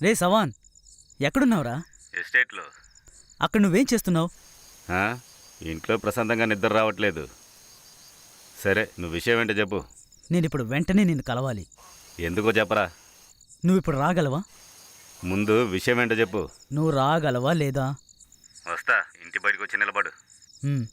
రే సవాన్, ఎక్కడున్నావురా? ఎస్టేట్లో. అక్కడ నువ్వేం చేస్తున్నావు? ఇంట్లో ప్రశాంతంగా నిద్ర రావట్లేదు. సరే, నువ్వు విషయం ఏంటో చెప్పు. నేనిప్పుడు వెంటనే నిన్ను కలవాలి. ఎందుకో చెప్పరా. నువ్విప్పుడు రాగలవా? ముందు విషయం ఏంటో చెప్పు. నువ్వు రాగలవా లేదా? వస్తా, ఇంటి బయటకు వచ్చి నిలబడు. ఉమ్.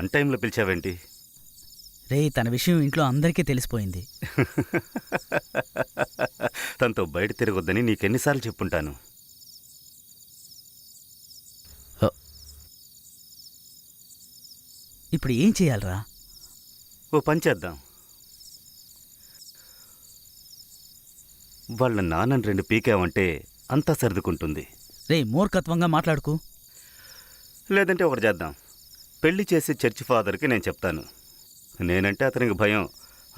అన్టైంలో పిలిచావేంటి? రే, తన విషయం ఇంట్లో అందరికీ తెలిసిపోయింది. తనతో బయట తిరగొద్దని నీకెన్నిసార్లు చెప్పుంటాను. ఇప్పుడు ఏం చేయాలరా? ఓ పని చేద్దాం. వాళ్ళ నాన్నని 2 పీకావంటే అంతా సర్దుకుంటుంది. రే, మూర్ఖత్వంగా మాట్లాడుకు. లేదంటే ఒకటి చేద్దాం. పెళ్లి చేసే చర్చి ఫాదర్కి నేను చెప్తాను. నేనంటే అతనికి భయం.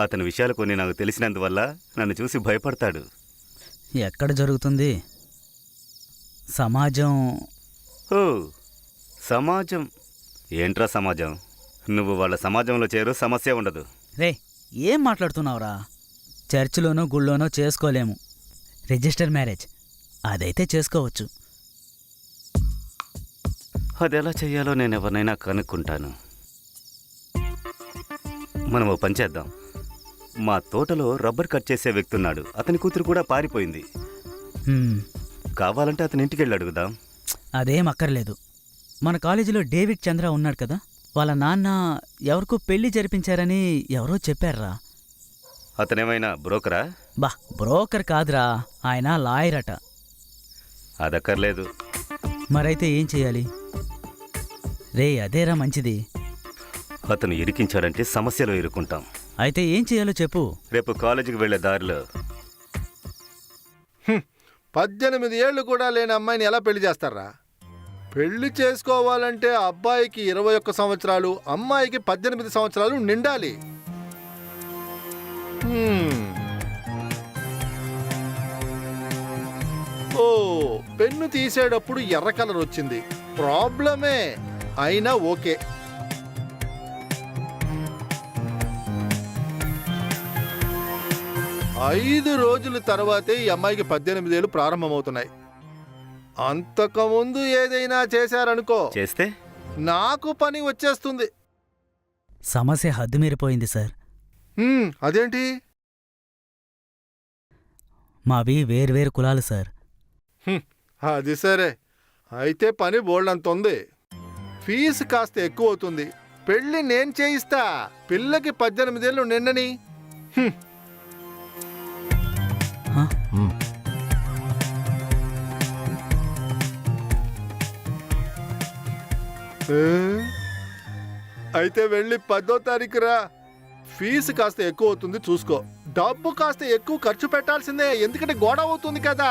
అతని విషయాలు కొన్ని నాకు తెలిసినందువల్ల నన్ను చూసి భయపడతాడు. ఎక్కడ జరుగుతుంది? సమాజం. ఓ, సమాజం ఏంట్రా సమాజం? నువ్వు వాళ్ళ సమాజంలో చేరు, సమస్య ఉండదు. రే, ఏం మాట్లాడుతున్నావురా? చర్చిలోనో గుళ్ళోనో చేసుకోలేము. రిజిస్టర్ మ్యారేజ్ అదైతే చేసుకోవచ్చు. అది ఎలా చెయ్యాలో నేను ఎవరినైనా కనుక్కుంటాను. మనం ఓ పని చేద్దాం. మా తోటలో రబ్బర్ కట్ చేసే వ్యక్తి ఉన్నాడు. అతని కూతురు కూడా పారిపోయింది. కావాలంటే అతని ఇంటికి వెళ్ళి అడుగుదాం. అదేం అక్కర్లేదు. మన కాలేజీలో డేవిడ్ చంద్ర ఉన్నాడు కదా, వాళ్ళ నాన్న ఎవరికో పెళ్లి జరిపించారని ఎవరో చెప్పారా? అతనేమైనా బ్రోకరా? బా, బ్రోకర్ కాదురా, ఆయన లాయర్ అట. అదక్కర్లేదు. మరైతే ఏం చెయ్యాలి? రే, అదేరా మంచిది. అతను ఇరికించాడంటే సమస్యలో ఇరుక్కుంటాం. అయితే ఏం చేయాలో చెప్పు. రేపు కాలేజీకి వెళ్లే దారిలో 18 ఏళ్ళు కూడా లేని అమ్మాయిని ఎలా పెళ్లి చేస్తారా? పెళ్లి చేసుకోవాలంటే అబ్బాయికి 21 సంవత్సరాలు, అమ్మాయికి 18 సంవత్సరాలు నిండాలి. ఓ, పెన్ను తీసేటప్పుడు ఎర్ర కలర్ వచ్చింది. ప్రాబ్లమే. అయినా ఓకే. ఐదు రోజుల తర్వాతే ఈ అమ్మాయికి 18 ఏళ్ళు ప్రారంభమవుతున్నాయి. అంతకుముందు ఏదైనా చేశారనుకో, చేస్తే నాకు పని వచ్చేస్తుంది. సమస్య హద్దుమీరిపోయింది సార్. అదేంటి? మావి వేర్వేరు కులాలు సార్. అది సరే. అయితే పని బోల్డంత ఉంది. ఫీజు కాస్త ఎక్కువ అవుతుంది. పెళ్లి నేను చేయిస్తా. పిల్లకి 18 ఏళ్ళు నిండని. అయితే వెళ్ళి 10వ తారీఖు రా. ఫీజు కాస్త ఎక్కువ అవుతుంది, చూసుకో. డబ్బు కాస్త ఎక్కువ ఖర్చు పెట్టాల్సిందే, ఎందుకంటే గొడవ అవుతుంది కదా.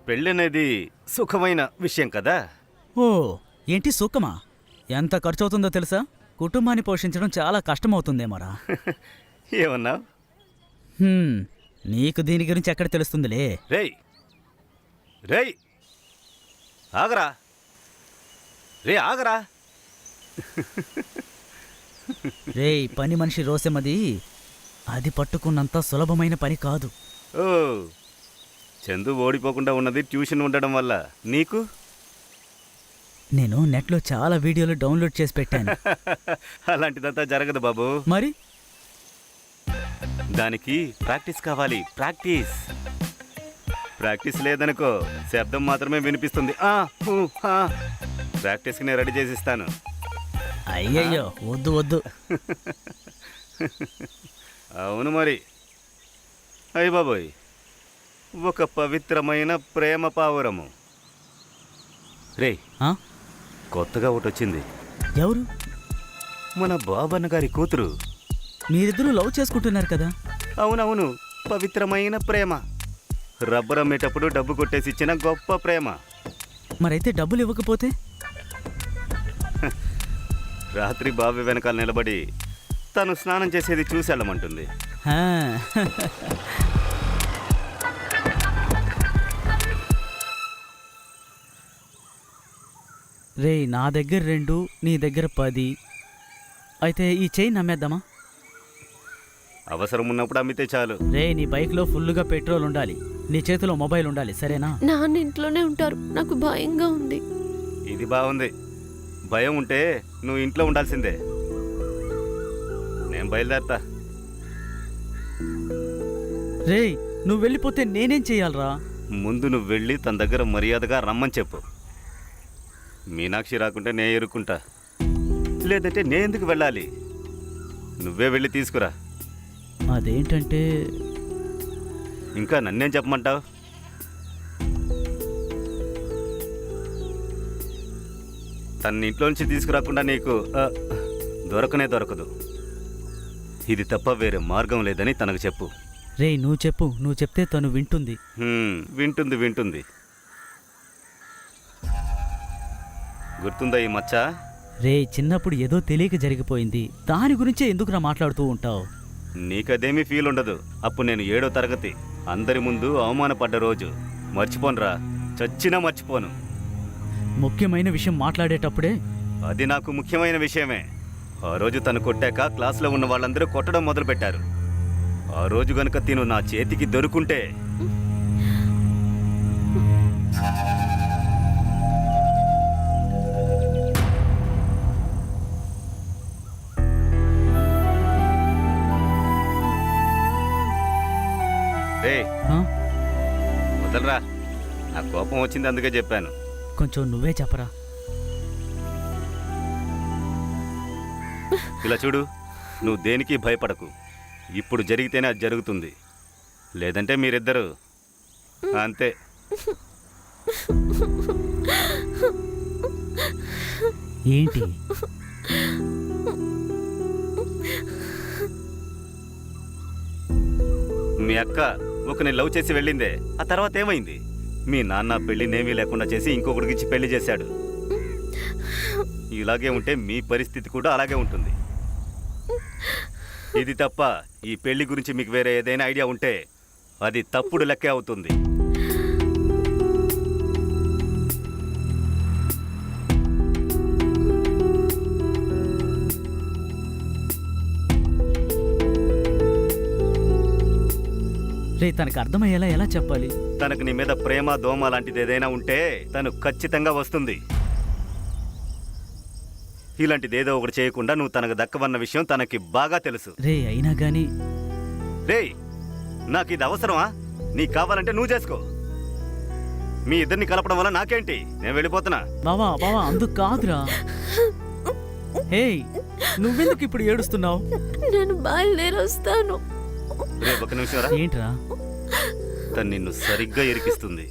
పెళ్ళనేది సుఖమైన విషయం కదా. ఓ, ఏంటి సుఖమా? ఎంత ఖర్చు అవుతుందో తెలుసా? కుటుంబాన్ని పోషించడం చాలా కష్టమవుతుందేమోరా. ఏమన్నా? నీకు దీని గురించి ఎక్కడ తెలుస్తుందిలే. రేయ్ రేయ్ ఆగరా, రే ఆగరా. రేయ్, పని మనిషి రోసెమది అది పట్టుకున్నంత సులభమైన పని కాదు. ఓ, చందు ఓడిపోకుండా ఉన్నది ట్యూషన్ ఉండడం వల్ల. నీకు? నేను నెట్లో చాలా వీడియోలు డౌన్లోడ్ చేసి పెట్టాను. అలాంటిదంతా జరగదు బాబు. మరి దానికి ప్రాక్టీస్ కావాలి, ప్రాక్టీస్. ప్రాక్టీస్ లేదనుకో శబ్దం మాత్రమే వినిపిస్తుంది. ప్రాక్టీస్కి నేను రెడీ చేసిస్తాను. అయ్యయ్యో వద్దు వద్దు. అవును మరి. అయ్య బాబోయ్, ఒక పవిత్రమైన ప్రేమ పావురము. రే, ఆ? కొత్తగా ఒకటి వచ్చింది. ఎవరు? మన బాబన్న గారి కూతురు. మీరిద్దరూ లవ్ చేసుకుంటున్నారు కదా? అవునవును, పవిత్రమైన ప్రేమ. రబ్బర్ అమ్మేటప్పుడు డబ్బు కొట్టేసి ఇచ్చిన గొప్ప ప్రేమ. మరైతే డబ్బులు ఇవ్వకపోతే? రాత్రి బావి వెనకాల నిలబడి తను స్నానం చేసేది చూసి వెళ్ళమంటుంది. హా. రే, నా దగ్గర 2, నీ దగ్గర 10. అయితే ఈ చైన్ నమ్మేద్దామా? అవసరం ఉన్నప్పుడు అమ్మితే చాలు. రే, నీ బైక్లో ఫుల్లుగా పెట్రోల్ ఉండాలి, నీ చేతిలో మొబైల్ ఉండాలి, సరేనా? నాన్న ఇంట్లోనే ఉంటారు, నాకు భయంగా ఉంది. ఇది బాగుంది. భయం ఉంటే నువ్వు ఇంట్లో ఉండాల్సిందే. నేను బయలుదేరతా. రే, నువ్వు వెళ్ళిపోతే నేనేం చెయ్యాలరా? ముందు నువ్వు వెళ్ళి తన దగ్గర మర్యాదగా రమ్మని చెప్పు. మీనాక్షి రాకుంటే నే ఎరుక్కుంటా, లేదంటే నేను ఎందుకు వెళ్ళాలి? నువ్వే వెళ్ళి తీసుకురా. అదేంటంటే ఇంకా నన్నేం చెప్పమంటావు? తన ఇంట్లో నుంచి తీసుకురాకుండా నీకు దొరకనే దొరకదు. ఇది తప్ప వేరే మార్గం లేదని తనకు చెప్పు. రే, నువ్వు చెప్పు, నువ్వు చెప్తే తను వింటుంది. వింటుంది వింటుంది. గుర్తుందా ఈ మచ్చ? రే, చిన్నప్పుడు ఏదో తెలియక జరిగిపోయింది, దాని గురించే ఎందుకురా మాట్లాడుతూ ఉంటావు? నీకదేమీ ఫీల్ ఉండదు. అప్పుడు నేను 7వ తరగతి, అందరి ముందు అవమానపడ్డ రోజు. మర్చిపోనురా, చచ్చినా మర్చిపోను. ముఖ్యమైన విషయం మాట్లాడేటప్పుడే. అది నాకు ముఖ్యమైన విషయమే. ఆ రోజు తను కొట్టాక క్లాస్లో ఉన్న వాళ్ళందరూ కొట్టడం మొదలుపెట్టారు. ఆ రోజు గనుక తిను నా చేతికి దొరుకుంటే రే, ఆ? వదలరా. నా కోపం వచ్చింది, అందుకే చెప్పాను. కొంచెం నువ్వే చెప్పరా. ఇలా చూడు, నువ్వు దేనికి భయపడకు. ఇప్పుడు జరిగితేనే అది జరుగుతుంది, లేదంటే మీరిద్దరు అంతే. ఏంటి? మీ అక్క ఒకని లవ్ చేసి వెళ్ళిందే, ఆ తర్వాత ఏమైంది? మీ నాన్న పెళ్లినేమీ లేకుండా చేసి ఇంకొకటికి ఇచ్చి పెళ్లి చేశాడు. ఇలాగే ఉంటే మీ పరిస్థితి కూడా అలాగే ఉంటుంది. ఇది తప్ప ఈ పెళ్లి గురించి మీకు వేరే ఏదైనా ఐడియా ఉంటే అది తప్పుడు లెక్కే అవుతుంది. రే, తనకు అర్థమయ్యేలా ఎలా చెప్పాలి? తనకు నీ మీద ప్రేమ దోమ లాంటిది ఏదైనా ఉంటే తను ఖచ్చితంగా వస్తుంది. ఇలాంటిది ఏదో ఒకటి చేయకుండా నువ్వు తనకు దక్కవన్న విషయం తనకి బాగా తెలుసు. రే, అయినా గాని. రే, నాకు ఇది అవసరమా? నీకు కావాలంటే నువ్వు చేసుకో. మీ ఇద్దరిని కలపడం వల్ల నాకేంటి? నేను వెళ్ళిపోతున్నా. బావా బావా, అందుకు కాదురా. హే, నువ్వెందుకు ఇప్పుడు ఏడుస్తున్నావు? నేను బయలుదేరొస్తాను. రే, ఒక నిమిషం రా. ఏంట్రా? తను నిన్ను సరిగ్గా ఇరికిస్తుంది.